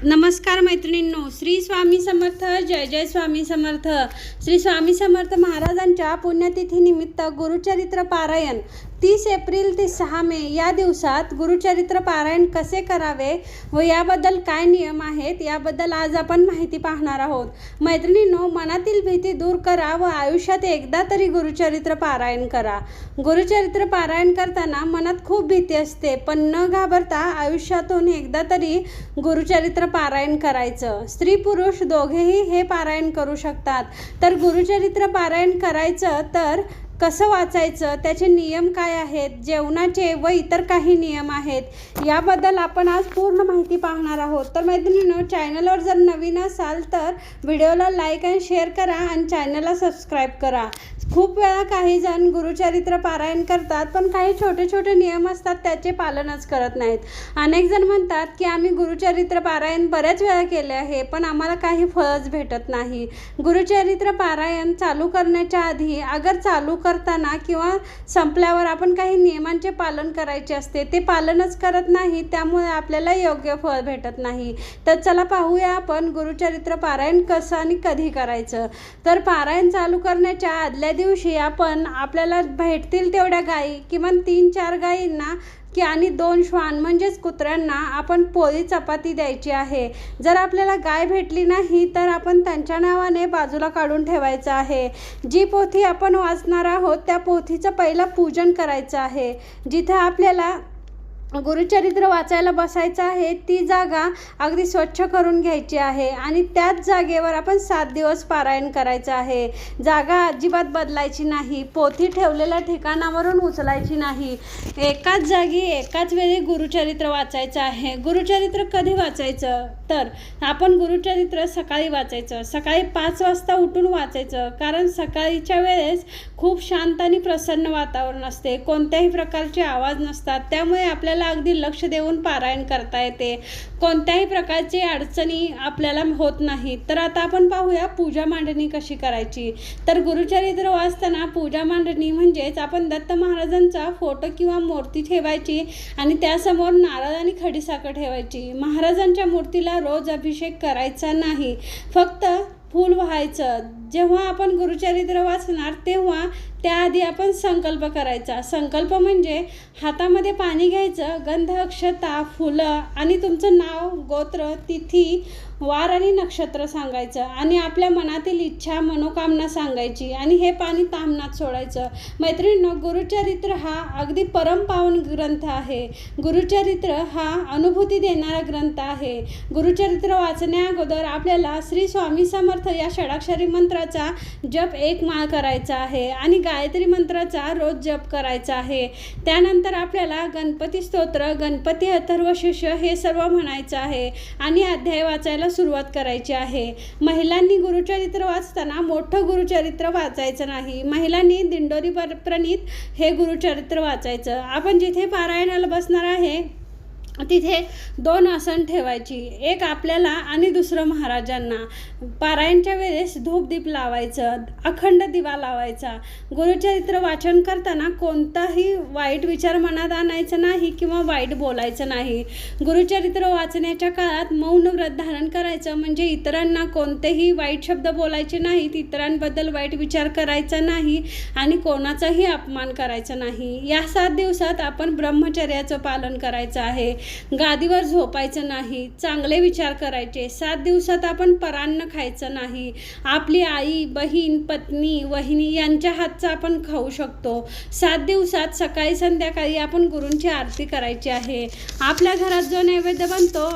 नमस्कार मैत्रिणींनो, श्री स्वामी समर्थ. जय जय स्वामी समर्थ. श्री स्वामी समर्थ महाराजांच्या पुण्यतिथीनिमित्त गुरुचरित्र पारायण 30 एप्रिल ते 6 मे या दिवसात गुरुचरित्र पारायण कसे करावे व याबद्दल काय नियम आहेत याबद्दल आज आपण माहिती पाहणार आहोत. मैत्रिणींनो, मनातील भीती दूर करा व आयुष्यात एकदा तरी गुरुचरित्र पारायण करा. गुरुचरित्र पारायण करताना मनात खूप भीती असते, पण न घाबरता आयुष्यातून एकदा तरी गुरुचरित्र पारायण करायचं. स्त्री पुरुष दोघेही हे पारायण करू शकतात. तर गुरुचरित्र पारायण करायचं तर कसं वाचायचं, त्याचे नियम काय आहेत, जेवणाचे व इतर काही नियम आहेत याबद्दल आपण आज पूर्ण माहिती पाहणार आहोत. तर मैत्रिणींनो, चॅनलवर जर नवीन असाल तर व्हिडिओला लाईक आणि शेअर करा आणि चॅनलला सबस्क्राईब करा. खूप वेळा काही जण गुरुचरित्र पारायण करतात, पण काही छोटे छोटे नियम असतात त्याचे पालनच करत नाहीत. अनेक जण म्हणतात की आम्ही गुरुचरित्र पारायण बऱ्याच वेळा केले आहे, पण आम्हाला काही फळच भेटत नाही. गुरुचरित्र पारायण चालू करण्याच्या आधी अगर चालू करताना किंवा संपल्यावर आपण काही नियमांचे पालन करायचे असते, ते पालनच करत नाही, त्यामुळे आपल्याला योग्य फळ भेटत नाही. तर चला पाहूया आपण गुरुचरित्र पारायण कसं आणि कधी करायचं. तर पारायण चालू करण्याच्या आदल्या दिवशी आपण आपल्याला भेटतील तेवढ्या गायी, किमान 3-4 गायींना आणि 2 श्वान म्हणजेच कुत्र्यांना आपण पोळी चपाती द्यायची आहे. जर आपल्याला गाय भेटली नाही तर आपण त्यांच्या नावाने बाजूला काढून ठेवायचं आहे. जी पोथी आपण वाचणार आहोत त्या पोथीचं पहिलं पूजन करायचं आहे. जिथे आपल्याला गुरुचरित्र वाचायला बसायचं आहे ती जागा अगदी स्वच्छ करून घ्यायची आहे आणि त्याच जागेवर आपण 7 दिवस पारायण करायचं आहे. जागा अजिबात बदलायची नाही, पोथी ठेवलेल्या ठिकाणावरून उचलायची नाही. एकाच जागी एकाच वेळी गुरुचरित्र वाचायचं आहे. गुरुचरित्र कधी वाचायचं तर आपण गुरुचरित्र सकाळी वाचायचं. सकाळी 5 वाजता उठून वाचायचं, कारण सकाळीच्या वेळेस खूप शांत आणि प्रसन्न वातावरण असते, कोणत्याही प्रकारचे आवाज नसतात, त्यामुळे आपल्याला अगदी लक्ष देऊन पारायण करता येते. कोणत्याही प्रकारची अडचणी आपल्याला होत नाही. तर आता आपण पाहूया पूजा मांडणी कशी करायची. तर गुरुचरित्र वाचताना पूजा मांडणी म्हणजेच आपण दत्त महाराजांचा फोटो किंवा मूर्ती ठेवायची आणि त्यासमोर नारळ आणि खडीसाखर ठेवायची. महाराजांच्या मूर्तीला रोज अभिषेक करायचा नाही, फक्त फूल व्हायचं. जेव्हा आपण गुरुचरित्र वाचणार तेव्हा त्याआधी आपण संकल्प करायचा. संकल्प म्हणजे हातामध्ये पाणी घ्यायचं, गंध, अक्षता, फुलं आणि तुमचं नाव, गोत्र, तिथी, वार आणि नक्षत्र सांगायचं आणि आपल्या मनातील इच्छा, मनोकामना सांगायची आणि हे पाणी तामनात सोडायचं. मैत्रिणींनो, गुरुचरित्र हा अगदी परमपावन ग्रंथ आहे. गुरुचरित्र हा अनुभूती देणारा ग्रंथ आहे. गुरुचरित्र वाचण्या अगोदर आपल्याला श्री स्वामी समर्थ या षडाक्षरी मंत्राचा जप 1 माळ करायचा आहे आणि गायत्री मंत्राचा रोज जप करायचा आहे. त्यानंतर आपल्याला गणपती स्तोत्र, गणपती अथर्वशीर्ष हे सर्व म्हणायचं आहे आणि अध्याय वाचायला सुरुवात करायची आहे. महिलांनी गुरुचरित्र वाचताना मोठं गुरुचरित्र वाचायचं नाही. महिलांनी दिंडोरी प्रणीत हे गुरुचरित्र वाचायचं. आपण जिथे पारायणाला बसणार आहे तिथे 2 आसन ठेवायची, एक आपल्याला आणि दुसरं महाराजांना. पारायणच्या वेळेस धूपदीप लावायचं, अखंड दिवा लावायचा. गुरुचरित्र वाचन करताना कोणताही वाईट विचार मनात आणायचा नाही किंवा वाईट बोलायचं नाही. गुरुचरित्र वाचण्याच्या काळात मौन व्रत धारण करायचं, म्हणजे इतरांना कोणतेही वाईट शब्द बोलायचे नाहीत, इतरांबद्दल वाईट विचार करायचा नाही आणि कोणाचाही अपमान करायचा नाही. या 7 दिवसात आपण ब्रह्मचर्याचं पालन करायचं आहे. गादीवर झोपायचं नाही, चांगले विचार करायचे. 7 दिवसात आपण परान्न खायचं नाही. आपली आई, बहीण, पत्नी, वहिनी यांच्या हातचं आपण खाऊ शकतो. 7 दिवसात सकाळी संध्याकाळी आपण गुरूंची आरती करायची आहे. आपल्या घरात जो नैवेद्य बनतो,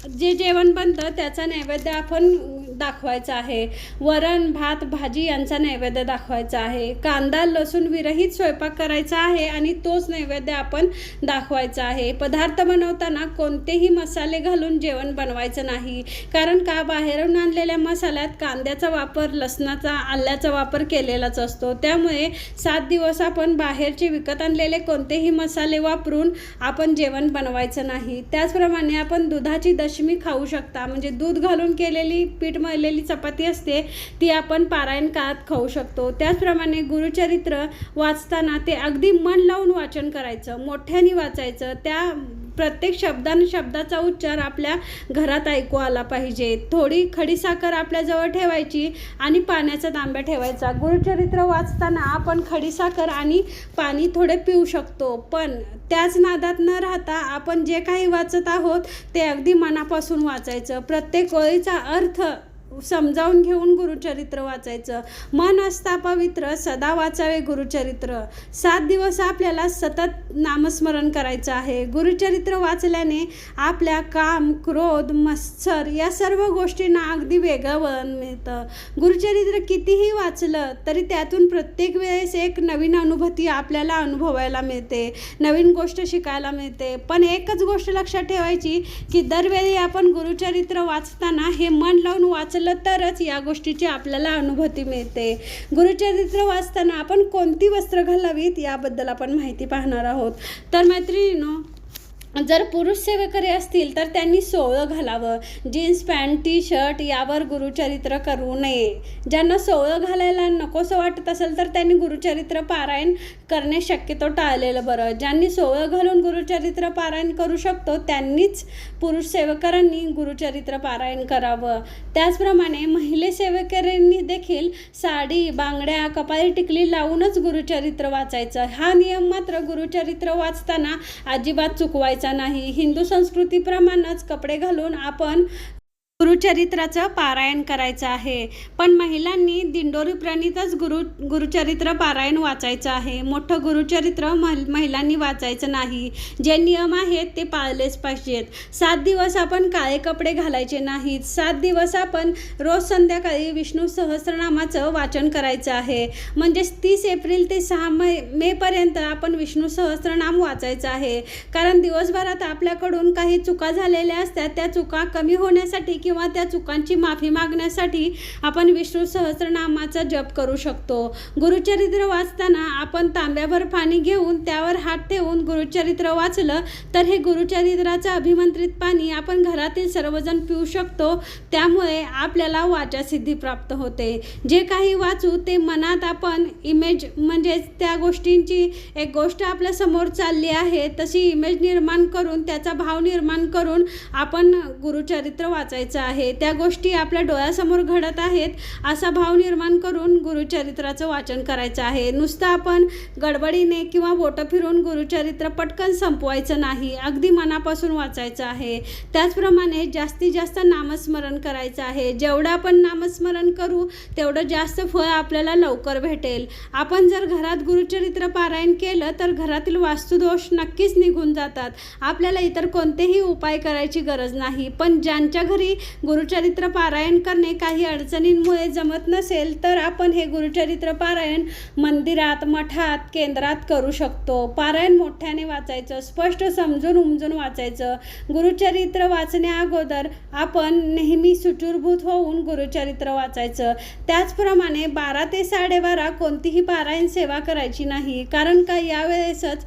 जे जेवण बनतं त्याचा नैवेद्य आपण दाखवायचा आहे. वरण, भात, भाजी यांचा नैवेद्य दाखवायचा आहे. कांदा, लसूण विरहित स्वयंपाक करायचा आहे आणि तोच नैवेद्य आपण दाखवायचा आहे. पदार्थ बनवताना कोणतेही मसाले घालून जेवण बनवायचं नाही, कारण का बाहेरून आणलेल्या मसाल्यात कांद्याचा वापर, लसणाचा, आल्याचा वापर केलेलाच असतो. त्यामुळे 7 दिवस आपण बाहेरचे विकत आणलेले कोणतेही मसाले वापरून आपण जेवण बनवायचं नाही. त्याचप्रमाणे आपण दुधाची दशमी खाऊ शकता, म्हणजे दूध घालून केलेली पीठ मळलेली चपाती असते ती आपण पारायण काळात खाऊ शकतो. त्याचप्रमाणे गुरुचरित्र वाचताना ते अगदी मन लावून वाचन करायचं, मोठ्याने वाचायचं. त्या प्रत्येक शब्दाचा उच्चार आपल्या घरात ऐकू आला पाहिजे. थोडी खडीसाखर आपल्याजवळ ठेवायची आणि पाण्याचा तांब्या ठेवायचा. गुरुचरित्र वाचताना आपण खडीसाखर आणि पाणी थोडे पिऊ शकतो, पण त्याच नादात न राहता आपण जे काही वाचत आहोत ते अगदी मनापासून वाचायचं. प्रत्येक ओळीचा अर्थ समजावून घेऊन गुरुचरित्र वाचायचं. मन असता पवित्र, सदा वाचावे गुरुचरित्र. 7 दिवस आपल्याला सतत नामस्मरण करायचं आहे. गुरुचरित्र वाचल्याने आपल्या काम, क्रोध, मत्सर या सर्व गोष्टींना अगदी वेगळं वळण मिळतं. गुरुचरित्र कितीही वाचलं तरी त्यातून प्रत्येक वेळेस एक नवीन अनुभूती आपल्याला अनुभवायला मिळते, नवीन गोष्ट शिकायला मिळते. पण एकच गोष्ट लक्षात ठेवायची की दरवेळी आपण गुरुचरित्र वाचताना हे मन लावून वाचलं तरच या गोष्टीची आपल्याला अनुभूती मिळते. गुरुचरित्र वाचताना आपण कोणती वस्त्र घालावीत याबद्दल आपण माहिती पाहणार आहोत. तर मैत्रिणींनो, जर पुरुष सेवेकरी असतील तर त्यांनी सोवळं घालावं. जीन्स पॅन्ट, टी शर्ट यावर गुरुचरित्र करू नये. ज्यांना सोवळं घालायला नकोसं वाटत असेल तर त्यांनी गुरुचरित्र पारायण करणे शक्यतो टाळलेलं बरं. ज्यांनी सोवळं घालून गुरुचरित्र पारायण करू शकतो त्यांनीच पुरुष सेवकरांनी गुरुचरित्र पारायण करावं. त्याचप्रमाणे महिला सेवकऱ्यांनी देखील साडी, बांगड्या, कपाळी टिकली लावूनच गुरुचरित्र वाचायचं. हा नियम मात्र गुरुचरित्र वाचताना अजिबात चुकवायचा नाही. हिंदू संस्कृतीप्रमाणेच कपडे घालून आपण गुरुचरित्राचं पारायण करायचं आहे. पण महिलांनी दिंडोरी प्रणीतच गुरुचरित्र पारायण वाचायचं आहे. मोठं गुरुचरित्र महिलांनी वाचायचं नाही. जे नियम आहेत ते पाळलेच पाहिजेत. 7 दिवस आपण काळे कपडे घालायचे नाहीत. 7 दिवस आपण रोज संध्याकाळी विष्णू सहस्रनामाचं वाचन करायचं आहे. म्हणजे 30 एप्रिल ते 6 मे पर्यंत आपण विष्णू सहस्रनाम वाचायचं आहे. कारण दिवसभरात आपल्याकडून काही चुका झालेल्या असतात. त्या चुका कमी होण्यासाठी किंवा त्या चुकांची माफी मागण्यासाठी आपण विष्णू सहस्रनामाचा जप करू शकतो. गुरुचरित्र वाचताना आपण तांब्याभर पाणी घेऊन त्यावर हात ठेवून गुरुचरित्र वाचलं तर हे गुरुचरित्राचं अभिमंत्रित पाणी आपण घरातील सर्वजण पिऊ शकतो. त्यामुळे आपल्याला वाचासिद्धी प्राप्त होते. जे काही वाचू ते मनात आपण इमेज म्हणजे त्या गोष्टींची एक गोष्ट आपल्या समोर चालली आहे तशी इमेज निर्माण करून त्याचा भाव निर्माण करून आपण गुरुचरित्र वाचायचं आहे. त्या गोष्टी आपल्या डोळ्यासमोर घडत आहेत असा भाव निर्माण करून गुरुचरित्राचं वाचन करायचं आहे. नुसतं आपण गडबडीने किंवा बोटं फिरून गुरुचरित्र पटकन संपवायचं नाही. अगदी मनापासून वाचायचं आहे. त्याचप्रमाणे जास्तीत जास्त नामस्मरण करायचं आहे. जेवढं आपण नामस्मरण करू तेवढं जास्त फळ आपल्याला लवकर भेटेल. आपण जर घरात गुरुचरित्र पारायण केलं तर घरातील वास्तुदोष नक्कीच निघून जातात. आपल्याला इतर कोणतेही उपाय करायची गरज नाही. पण ज्यांच्या घरी गुरुचरित्र पारायण करणे काही अडचणींमुळे जमत नसेल तर आपण हे गुरुचरित्र पारायण मंदिरात, मठात, केंद्रात करू शकतो. पारायण मोठ्याने वाचायचं, स्पष्ट समजून उमजून वाचायचं. गुरुचरित्र वाचण्या अगोदर आपण नेहमी सुचूरभूत होऊन गुरुचरित्र वाचायचं. त्याचप्रमाणे 12 ते 12:30 कोणतीही पारायण सेवा करायची नाही. कारण का यावेळेसच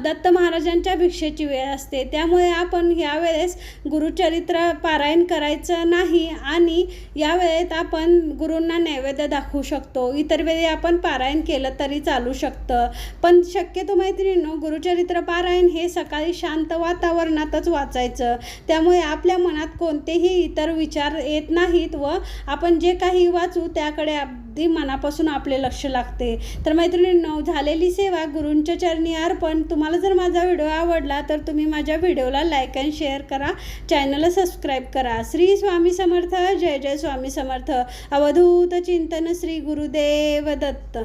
दत्त महाराजांच्या भिक्षेची वेळ असते. त्यामुळे आपण यावेळेस गुरुचरित्र पारायण करायचं नाही आणि या वेळेत आपण गुरूंना नैवेद्य दाखवू शकतो. इतर वेळी आपण पारायण केलं तरी चालू शकतं. पण शक्यतो मैत्रिणींनो, गुरुचरित्र पारायण हे सकाळी शांत वातावरणातच वाचायचं. त्यामुळे आपल्या मनात कोणतेही इतर विचार येत नाहीत व आपण जे काही वाचू त्याकडे अगदी मनापासून आपले लक्ष लागते. तर मैत्रिणींनो, झालेली सेवा गुरूंच्या चरणी अर्पण. तुम्हाला जर माझा व्हिडिओ आवडला तर तुम्ही माझ्या व्हिडिओला लाईक आणि शेअर करा, चॅनलला सबस्क्राईब करा. श्री स्वामी समर्थ. जय जय स्वामी समर्थ. अवधूत चिंतन. श्री गुरुदेव दत्त.